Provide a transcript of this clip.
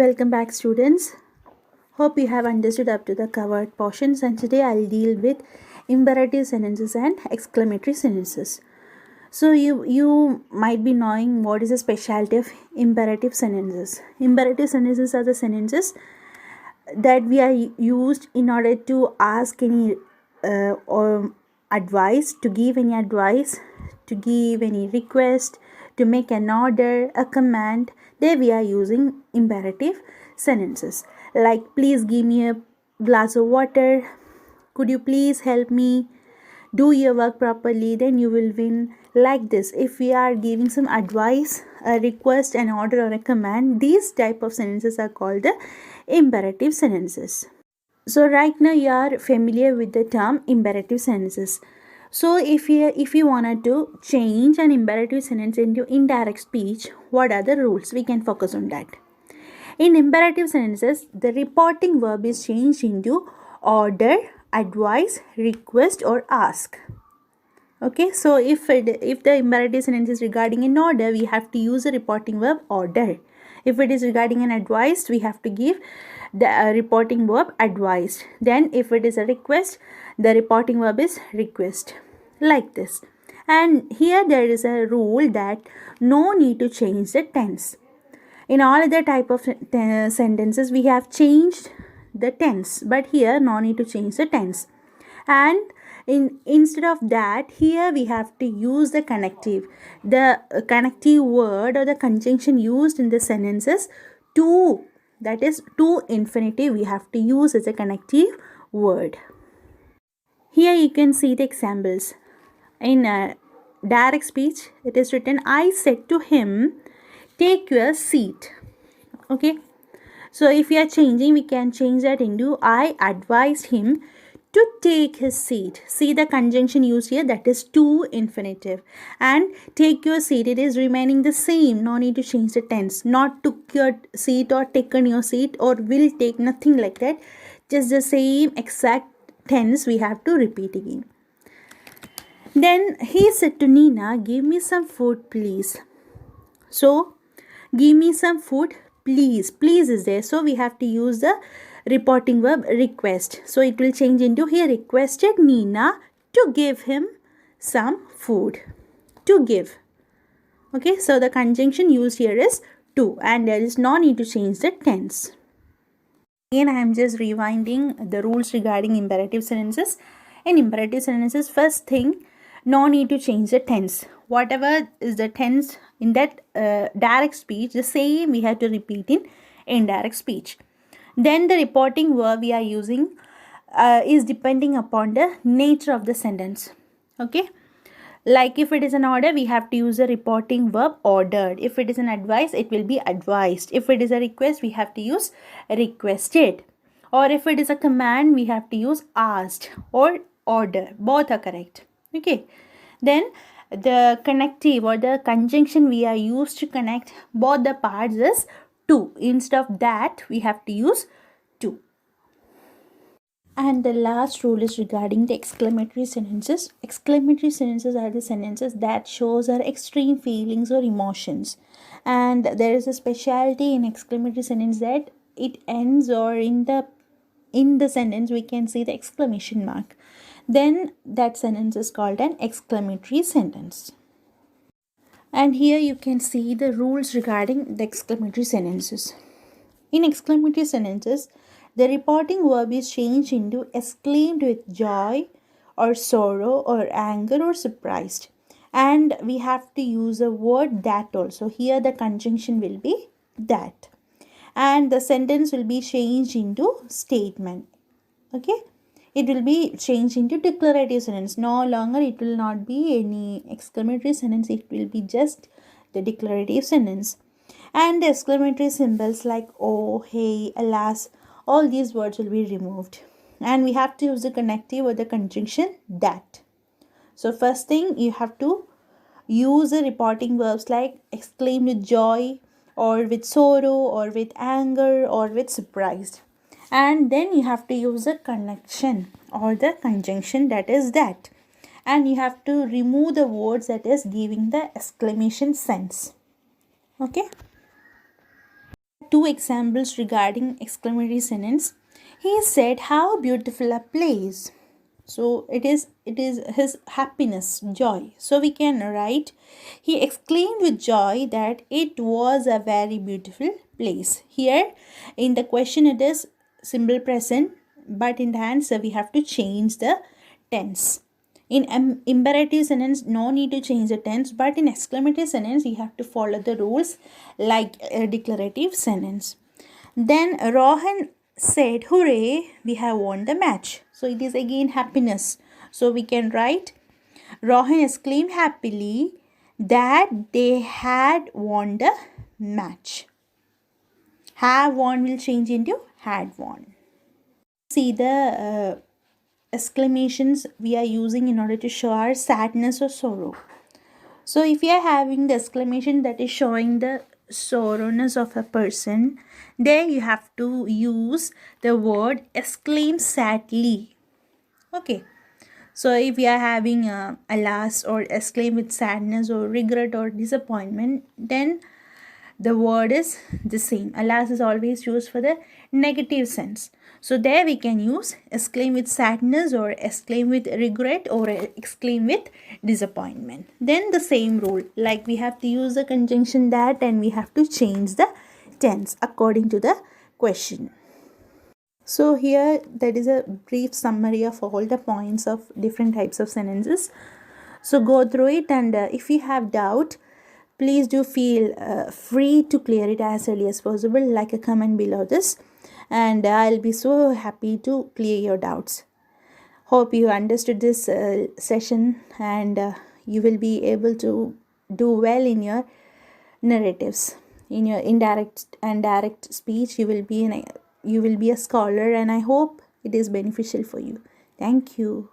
Welcome back, students. Hope you have understood up to the covered portions, and today I'll deal with imperative sentences and exclamatory sentences. So you might be knowing what is the specialty of imperative sentences. Imperative sentences are the sentences that we are used in order to ask any or advice, to give any advice, to give any request, to make an order, a command. There we are using imperative sentences like please give me a glass of water, could you please help me, do your work properly, then you will win. Like this, if we are giving some advice, a request, an order, or a command, these type of sentences are called the imperative sentences. So right now you are familiar with the term imperative sentences. So if you wanted to change an imperative sentence into indirect speech, what are the rules? We can focus on that. In imperative sentences, the reporting verb is changed into order, advise, request, or ask. Okay, so if the imperative sentence is regarding an order, we have to use a reporting verb order. If it is regarding an advice, we have to give the reporting verb advised. Then if it is a request, the reporting verb is request. Like this. And here there is a rule that no need to change the tense. In all other type of sentences, we have changed the tense, but here no need to change the tense. And instead of that, here we have to use the connective. The connective word or the conjunction used in the sentences to, that is to infinitive, we have to use as a connective word. Here you can see the examples. In direct speech, it is written, I said to him, take your seat. Okay. So if we are changing, we can change that into I advised him to take his seat. See the conjunction used here, that is to infinitive. And take your seat, it is remaining the same. No need to change the tense. Not took your seat or taken your seat or will take, nothing like that. Just the same exact tense we have to repeat again. Then he said to Nina, give me some food please. So give me some food please. Please is there, so we have to use the reporting verb request. So it will change into, he requested Nina to give him some food. To give. Okay, so the conjunction used here is to, and there is no need to change the tense. Again, I am just rewinding the rules regarding imperative sentences. In imperative sentences, first thing, no need to change the tense. Whatever is the tense in that direct speech, the same we have to repeat in indirect speech. Then the reporting verb we are using is depending upon the nature of the sentence. Okay. Like if it is an order, we have to use a reporting verb ordered. If it is an advice, it will be advised. If it is a request, we have to use requested. Or if it is a command, we have to use asked or order. Both are correct. Okay. Then the connective or the conjunction we are used to connect both the parts is to. Instead of that, we have to use to. And the last rule is regarding the exclamatory sentences. Exclamatory sentences are the sentences that shows our extreme feelings or emotions. And there is a specialty in exclamatory sentence that it ends, or in the sentence we can see the exclamation mark. Then that sentence is called an exclamatory sentence. And here you can see the rules regarding the exclamatory sentences. In exclamatory sentences, the reporting verb is changed into exclaimed with joy or sorrow or anger or surprised. And we have to use a word that also. Here the conjunction will be that. And the sentence will be changed into statement. Okay. It will be changed into declarative sentence. No longer it will not be any exclamatory sentence. It will be just the declarative sentence. And the exclamatory symbols like oh, hey, alas, all these words will be removed. And we have to use the connective or the conjunction that. So first thing, you have to use the reporting verbs like exclaim with joy or with sorrow or with anger or with surprised. And then you have to use a connection or the conjunction, that is that. And you have to remove the words that is giving the exclamation sense. Okay. two examples regarding exclamatory sentence. He said, "How beautiful a place." So it is his happiness, joy. So we can write, he exclaimed with joy that it was a very beautiful place. Here in the question it is simple present, but in the answer we have to change the tense. In imperative sentence, no need to change the tense, but in exclamatory sentence, you have to follow the rules like a declarative sentence. Then Rohan said, "Hooray, we have won the match." So it is again happiness. So we can write, Rohan exclaimed happily that they had won the match. Have won will change into had won. See the exclamations we are using in order to show our sadness or sorrow. So if you are having the exclamation that is showing the sorrowness of a person, there you have to use the word exclaim sadly. Okay. So if we are having alas or exclaim with sadness or regret or disappointment, then the word is the same. Alas is always used for the negative sense. So there we can use exclaim with sadness or exclaim with regret or exclaim with disappointment. Then the same rule, like we have to use the conjunction that and we have to change the tense according to the question. So here that is a brief summary of all the points of different types of sentences. So go through it, and if you have doubt, please do feel free to clear it as early as possible, like a comment below this, and I'll be so happy to clear your doubts. Hope you understood this session, and you will be able to do well in your narratives, in your indirect and direct speech. You will be a scholar, and I hope it is beneficial for you. Thank you.